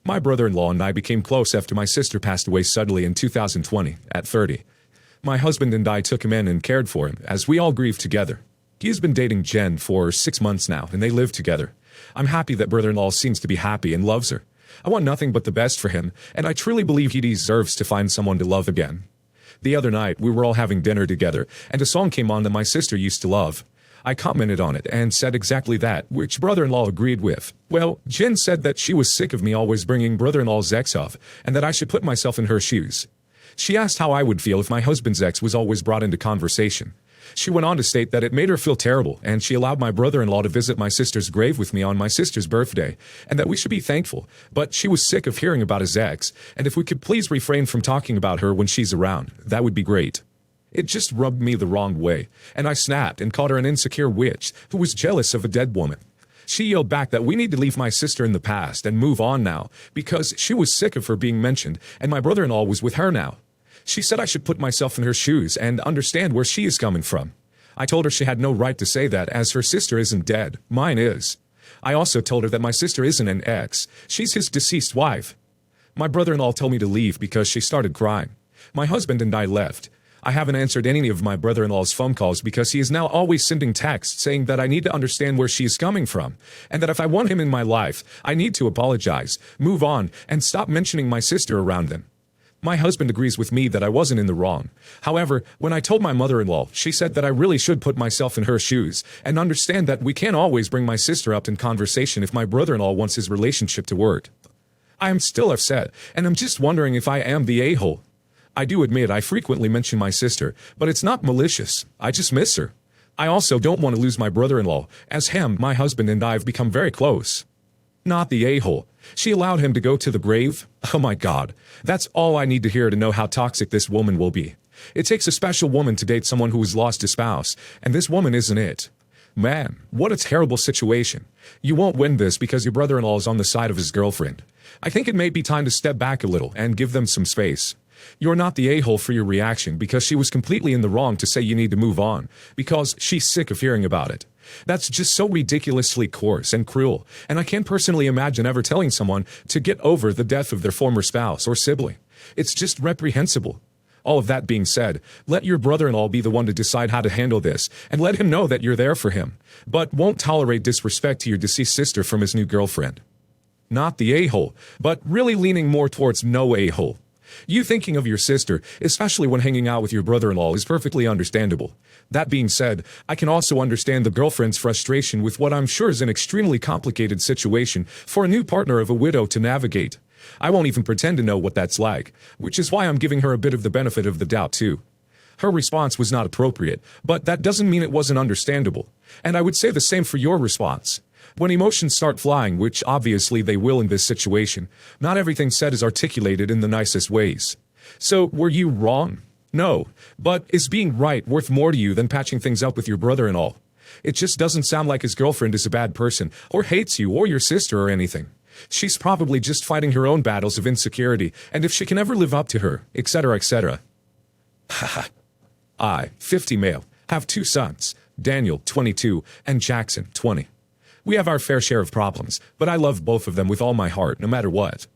My brother-in-law and I became close after my sister passed away suddenly in 2020, at 30. My husband and I took him in and cared for him, as we all grieved together. He has been dating Jen for 6 months now, and they live together. I'm happy that brother-in-law seems to be happy and loves her. I want nothing but the best for him, and I truly believe he deserves to find someone to love again. The other night, we were all having dinner together, and a song came on that my sister used to love. I commented on it and said exactly that, which brother-in-law agreed with. Well, Jen said that she was sick of me always bringing brother-in-law's ex up, and that I should put myself in her shoes. She asked how I would feel if my husband's ex was always brought into conversation. She went on to state that it made her feel terrible, and she allowed my brother-in-law to visit my sister's grave with me on my sister's birthday, and that we should be thankful. But she was sick of hearing about his ex, and if we could please refrain from talking about her when she's around, that would be great. It just rubbed me the wrong way, and I snapped and called her an insecure witch who was jealous of a dead woman. She yelled back that we need to leave my sister in the past and move on now, because she was sick of her being mentioned, and my brother-in-law was with her now. She said I should put myself in her shoes and understand where she is coming from. I told her she had no right to say that, as her sister isn't dead. Mine is. I also told her that my sister isn't an ex. She's his deceased wife. My brother-in-law told me to leave because she started crying. My husband and I left. I haven't answered any of my brother-in-law's phone calls because he is now always sending texts saying that I need to understand where she is coming from, and that if I want him in my life, I need to apologize, move on, and stop mentioning my sister around them. My husband agrees with me that I wasn't in the wrong. However, when I told my mother-in-law, she said that I really should put myself in her shoes and understand that we can't always bring my sister up in conversation if my brother-in-law wants his relationship to work. I am still upset, and I'm just wondering if I am the a-hole. I do admit I frequently mention my sister, but it's not malicious. I just miss her. I also don't want to lose my brother-in-law, as him, my husband, and I have become very close. Not the a-hole. She allowed him to go to the grave? Oh my God. That's all I need to hear to know how toxic this woman will be. It takes a special woman to date someone who has lost a spouse, and this woman isn't it. Man, what a terrible situation. You won't win this because your brother-in-law is on the side of his girlfriend. I think it may be time to step back a little and give them some space. You're not the a-hole for your reaction because she was completely in the wrong to say you need to move on, because she's sick of hearing about it. That's just so ridiculously coarse and cruel, and I can't personally imagine ever telling someone to get over the death of their former spouse or sibling. It's just reprehensible. All of that being said, let your brother-in-law be the one to decide how to handle this, and let him know that you're there for him, but won't tolerate disrespect to your deceased sister from his new girlfriend. Not the a-hole, but really leaning more towards no a-hole. You thinking of your sister, especially when hanging out with your brother-in-law, is perfectly understandable. That being said, I can also understand the girlfriend's frustration with what I'm sure is an extremely complicated situation for a new partner of a widow to navigate. I won't even pretend to know what that's like, which is why I'm giving her a bit of the benefit of the doubt too. Her response was not appropriate, but that doesn't mean it wasn't understandable. And I would say the same for your response. When emotions start flying, which obviously they will in this situation, not everything said is articulated in the nicest ways. So, were you wrong? No. But is being right worth more to you than patching things up with your brother-in-law? It just doesn't sound like his girlfriend is a bad person, or hates you or your sister or anything. She's probably just fighting her own battles of insecurity, and if she can ever live up to her, etc., etc. Haha. I, 50 male, have 2 sons, Daniel, 22, and Jackson, 20. We have our fair share of problems, but I love both of them with all my heart, no matter what.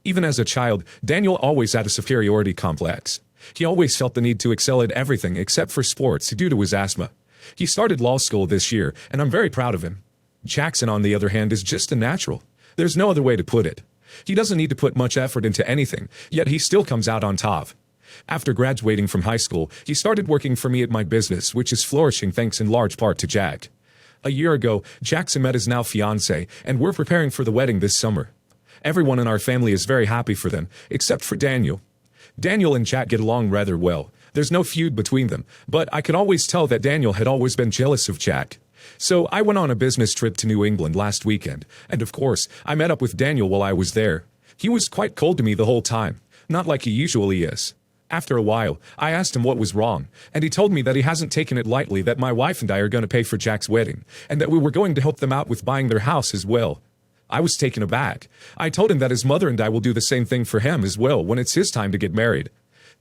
Even as a child, Daniel always had a superiority complex. He always felt the need to excel at everything except for sports due to his asthma. He started law school this year, and I'm very proud of him. Jackson, on the other hand, is just a natural. There's no other way to put it. He doesn't need to put much effort into anything, yet he still comes out on top. After graduating from high school, he started working for me at my business, which is flourishing thanks in large part to Jack. A year ago, Jackson met his now fiancée, and we're preparing for the wedding this summer. Everyone in our family is very happy for them, except for Daniel. Daniel and Jack get along rather well. There's no feud between them, but I could always tell that Daniel had always been jealous of Jack. So I went on a business trip to New England last weekend, and of course, I met up with Daniel while I was there. He was quite cold to me the whole time, not like he usually is. After a while, I asked him what was wrong, and he told me that he hasn't taken it lightly that my wife and I are going to pay for Jack's wedding, and that we were going to help them out with buying their house as well. I was taken aback. I told him that his mother and I will do the same thing for him as well when it's his time to get married.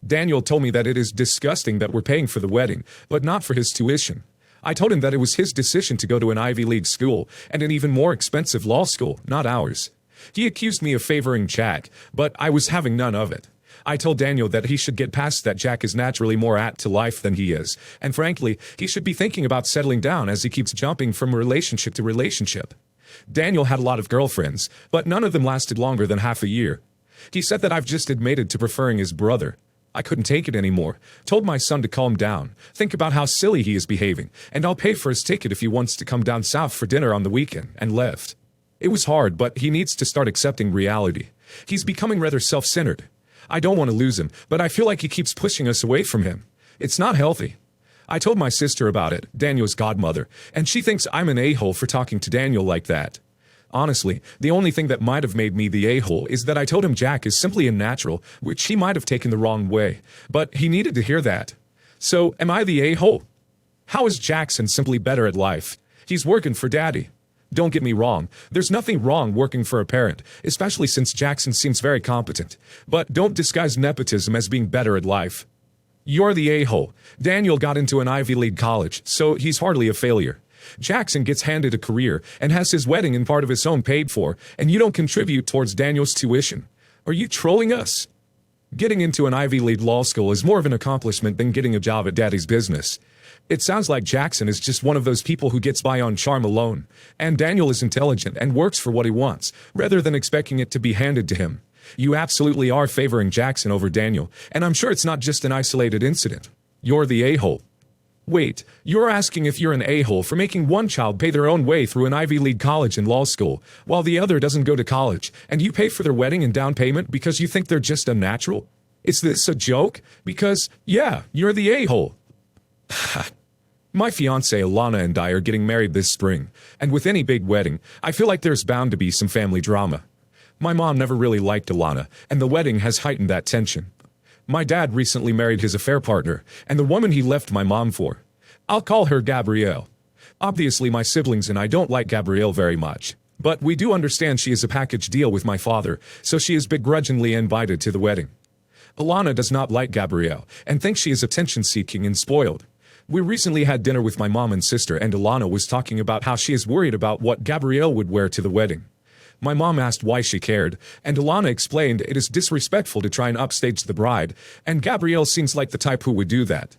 Daniel told me that it is disgusting that we're paying for the wedding, but not for his tuition. I told him that it was his decision to go to an Ivy League school and an even more expensive law school, not ours. He accused me of favoring Jack, but I was having none of it. I told Daniel that he should get past that Jack is naturally more apt to life than he is, and frankly, he should be thinking about settling down as he keeps jumping from relationship to relationship. Daniel had a lot of girlfriends, but none of them lasted longer than half a year. He said that I've just admitted to preferring his brother. I couldn't take it anymore, told my son to calm down, think about how silly he is behaving, and I'll pay for his ticket if he wants to come down south for dinner on the weekend, and left. It was hard, but he needs to start accepting reality. He's becoming rather self-centered. I don't want to lose him, but I feel like he keeps pushing us away from him. It's not healthy. I told my sister about it, Daniel's godmother, and she thinks I'm an a-hole for talking to Daniel like that. Honestly, the only thing that might have made me the a-hole is that I told him Jack is simply unnatural, which he might have taken the wrong way, but he needed to hear that. So, am I the a-hole? How is Jackson simply better at life? He's working for Daddy. Don't get me wrong, there's nothing wrong working for a parent, especially since Jackson seems very competent. But don't disguise nepotism as being better at life. You're the a-hole. Daniel got into an Ivy League college, so he's hardly a failure. Jackson gets handed a career and has his wedding and part of his own paid for, and you don't contribute towards Daniel's tuition. Are you trolling us? Getting into an Ivy League law school is more of an accomplishment than getting a job at Daddy's business. It sounds like Jackson is just one of those people who gets by on charm alone, and Daniel is intelligent and works for what he wants, rather than expecting it to be handed to him. You absolutely are favoring Jackson over Daniel, and I'm sure it's not just an isolated incident. You're the a-hole. Wait, you're asking if you're an a-hole for making one child pay their own way through an Ivy League college and law school, while the other doesn't go to college, and you pay for their wedding and down payment because you think they're just unnatural? Is this a joke? Because, yeah, you're the a-hole. My fiancée Alana and I are getting married this spring, and with any big wedding, I feel like there's bound to be some family drama. My mom never really liked Alana, and the wedding has heightened that tension. My dad recently married his affair partner, and the woman he left my mom for. I'll call her Gabrielle. Obviously, my siblings and I don't like Gabrielle very much, but we do understand she is a package deal with my father, so she is begrudgingly invited to the wedding. Alana does not like Gabrielle, and thinks she is attention-seeking and spoiled. We recently had dinner with my mom and sister, and Alana was talking about how she is worried about what Gabrielle would wear to the wedding. My mom asked why she cared, and Alana explained it is disrespectful to try and upstage the bride, and Gabrielle seems like the type who would do that.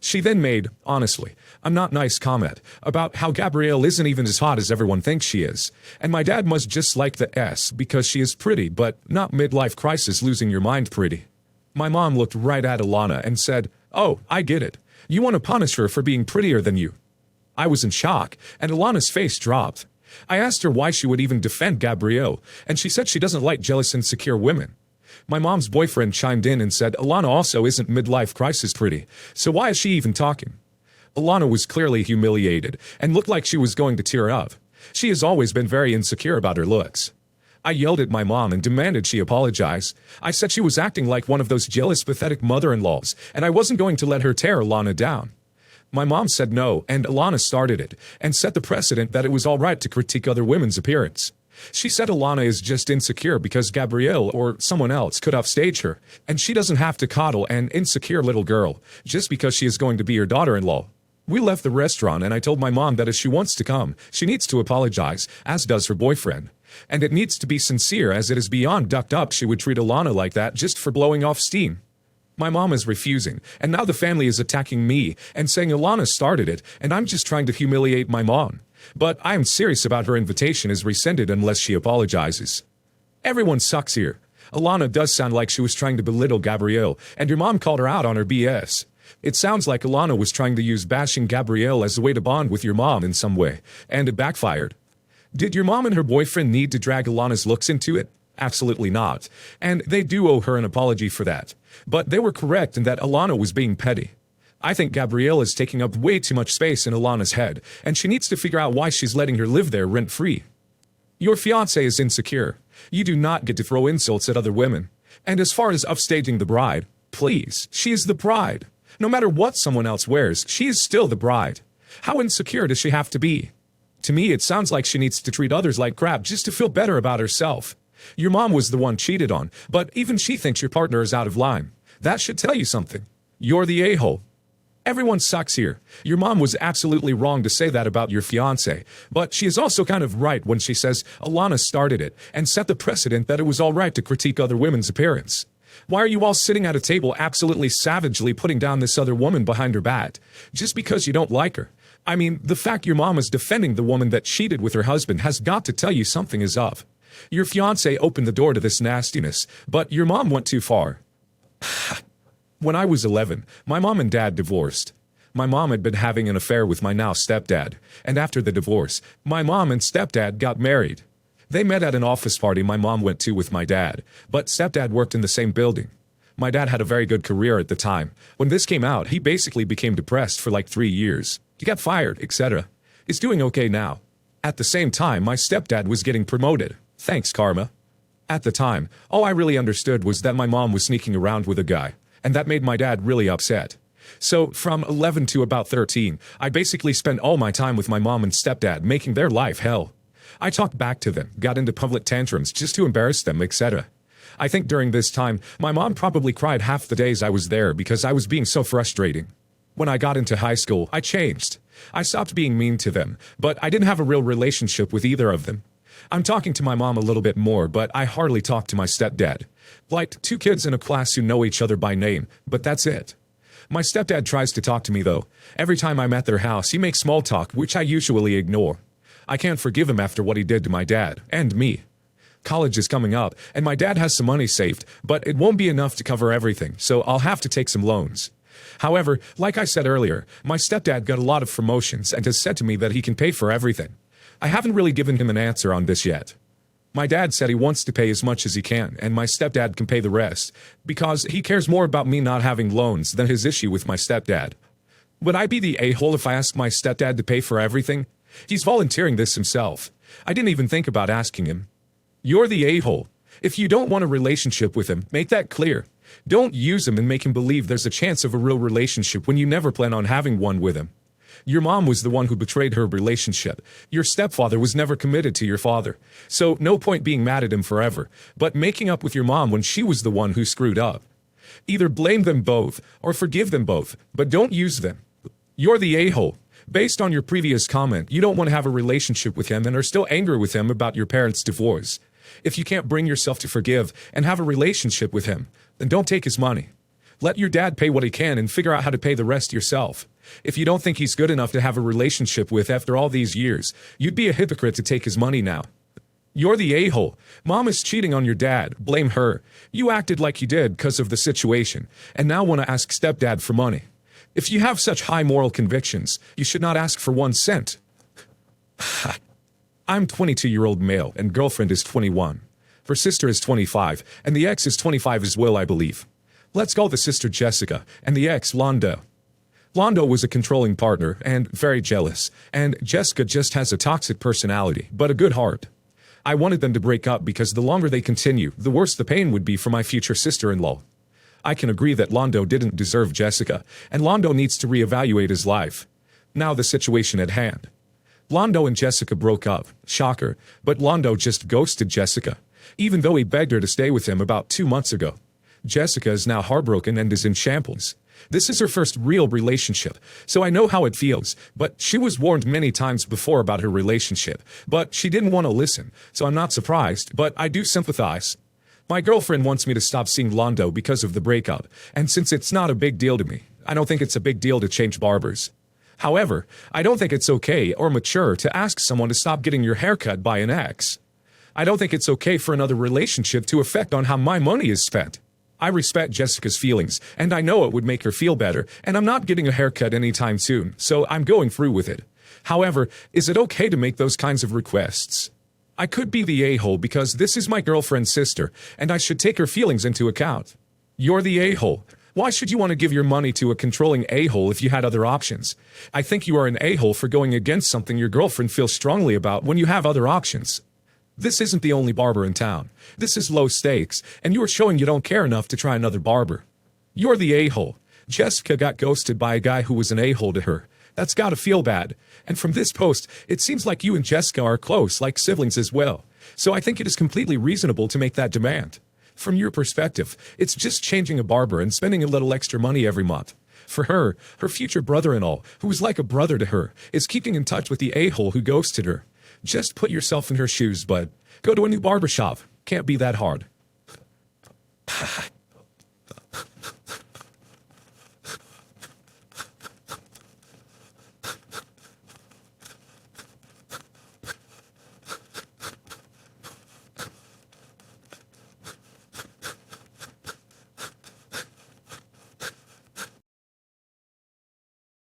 She then made, honestly, a not nice comment about how Gabrielle isn't even as hot as everyone thinks she is, and my dad must just like the S because she is pretty, but not midlife crisis losing your mind pretty. My mom looked right at Alana and said, "Oh, I get it. You want to punish her for being prettier than you." I was in shock, and Alana's face dropped. I asked her why she would even defend Gabrielle, and she said she doesn't like jealous, insecure women. My mom's boyfriend chimed in and said Alana also isn't midlife crisis pretty, so why is she even talking? Alana was clearly humiliated and looked like she was going to tear up. She has always been very insecure about her looks. I yelled at my mom and demanded she apologize. I said she was acting like one of those jealous, pathetic mother-in-laws, and I wasn't going to let her tear Alana down. My mom said no, and Alana started it, and set the precedent that it was all right to critique other women's appearance. She said Alana is just insecure because Gabrielle or someone else could upstage her, and she doesn't have to coddle an insecure little girl, just because she is going to be her daughter-in-law. We left the restaurant, and I told my mom that if she wants to come, she needs to apologize, as does her boyfriend. And it needs to be sincere, as it is beyond ducked up she would treat Alana like that just for blowing off steam. My mom is refusing, and now the family is attacking me and saying Alana started it, and I'm just trying to humiliate my mom. But I am serious about her invitation is rescinded unless she apologizes. Everyone sucks here. Alana does sound like she was trying to belittle Gabrielle, and your mom called her out on her BS. It sounds like Alana was trying to use bashing Gabrielle as a way to bond with your mom in some way, and it backfired. Did your mom and her boyfriend need to drag Alana's looks into it? Absolutely not. And they do owe her an apology for that. But they were correct in that Alana was being petty. I think Gabrielle is taking up way too much space in Alana's head, and she needs to figure out why she's letting her live there rent-free. Your fiancé is insecure. You do not get to throw insults at other women. And as far as upstaging the bride, please, she is the bride. No matter what someone else wears, she is still the bride. How insecure does she have to be? To me, it sounds like she needs to treat others like crap just to feel better about herself. Your mom was the one cheated on, but even she thinks your partner is out of line. That should tell you something. You're the a-hole. Everyone sucks here. Your mom was absolutely wrong to say that about your fiancé, but she is also kind of right when she says Alana started it and set the precedent that it was all right to critique other women's appearance. Why are you all sitting at a table absolutely savagely putting down this other woman behind her back, just because you don't like her? I mean, the fact your mom is defending the woman that cheated with her husband has got to tell you something is up. Your fiancé opened the door to this nastiness, but your mom went too far. When I was 11, my mom and dad divorced. My mom had been having an affair with my now stepdad, and after the divorce, my mom and stepdad got married. They met at an office party my mom went to with my dad, but stepdad worked in the same building. My dad had a very good career at the time. When this came out, he basically became depressed for like 3 years. He got fired, etc. He's doing okay now. At the same time, my stepdad was getting promoted. Thanks, Karma. At the time, all I really understood was that my mom was sneaking around with a guy, and that made my dad really upset. So, from 11 to about 13, I basically spent all my time with my mom and stepdad making their life hell. I talked back to them, got into public tantrums just to embarrass them, etc. I think during this time, my mom probably cried half the days I was there because I was being so frustrating. When I got into high school, I changed. I stopped being mean to them, but I didn't have a real relationship with either of them. I'm talking to my mom a little bit more, but I hardly talk to my stepdad. Like 2 kids in a class who know each other by name, but that's it. My stepdad tries to talk to me though. Every time I'm at their house, he makes small talk, which I usually ignore. I can't forgive him after what he did to my dad, and me. College is coming up, and my dad has some money saved, but it won't be enough to cover everything, so I'll have to take some loans. However, like I said earlier, my stepdad got a lot of promotions and has said to me that he can pay for everything. I haven't really given him an answer on this yet. My dad said he wants to pay as much as he can, and my stepdad can pay the rest, because he cares more about me not having loans than his issue with my stepdad. Would I be the a-hole if I asked my stepdad to pay for everything? He's volunteering this himself. I didn't even think about asking him. You're the a-hole. If you don't want a relationship with him, make that clear. Don't use him and make him believe there's a chance of a real relationship when you never plan on having one with him. Your mom was the one who betrayed her relationship. Your stepfather was never committed to your father. So no point being mad at him forever, but making up with your mom when she was the one who screwed up. Either blame them both or forgive them both, but don't use them. You're the a-hole. Based on your previous comment, you don't want to have a relationship with him and are still angry with him about your parents' divorce. If you can't bring yourself to forgive and have a relationship with him, then don't take his money. Let your dad pay what he can and figure out how to pay the rest yourself. If you don't think he's good enough to have a relationship with after all these years, you'd be a hypocrite to take his money now. You're the a-hole. Mom is cheating on your dad. Blame her. You acted like you did because of the situation, and now want to ask stepdad for money. If you have such high moral convictions, you should not ask for 1 cent. I'm 22-year-old male, and girlfriend is 21. Her sister is 25, and the ex is 25 as well, I believe. Let's call the sister Jessica, and the ex Londo. Londo was a controlling partner, and very jealous, and Jessica just has a toxic personality, but a good heart. I wanted them to break up because the longer they continue, the worse the pain would be for my future sister-in-law. I can agree that Londo didn't deserve Jessica, and Londo needs to reevaluate his life. Now the situation at hand. Londo and Jessica broke up, shocker, but Londo just ghosted Jessica, even though he begged her to stay with him about 2 months ago. Jessica is now heartbroken and is in shambles. This is her first real relationship, so I know how it feels, but she was warned many times before about her relationship, but she didn't want to listen, so I'm not surprised, but I do sympathize. My girlfriend wants me to stop seeing Londo because of the breakup, and since it's not a big deal to me, I don't think it's a big deal to change barbers. However, I don't think it's okay or mature to ask someone to stop getting your hair cut by an ex. I don't think it's okay for another relationship to affect on how my money is spent. I respect Jessica's feelings, and I know it would make her feel better, and I'm not getting a haircut anytime soon, so I'm going through with it. However, is it okay to make those kinds of requests? I could be the a-hole because this is my girlfriend's sister, and I should take her feelings into account. You're the a-hole. Why should you want to give your money to a controlling a-hole if you had other options? I think you are an a-hole for going against something your girlfriend feels strongly about when you have other options. This isn't the only barber in town. This is low stakes, and you are showing you don't care enough to try another barber. You're the a-hole. Jessica got ghosted by a guy who was an a-hole to her. That's gotta feel bad. And from this post, it seems like you and Jessica are close, like siblings as well. So I think it is completely reasonable to make that demand. From your perspective, it's just changing a barber and spending a little extra money every month. For her, her future brother-in-law, who was like a brother to her, is keeping in touch with the a-hole who ghosted her. Just put yourself in her shoes, bud. Go to a new barbershop. Can't be that hard.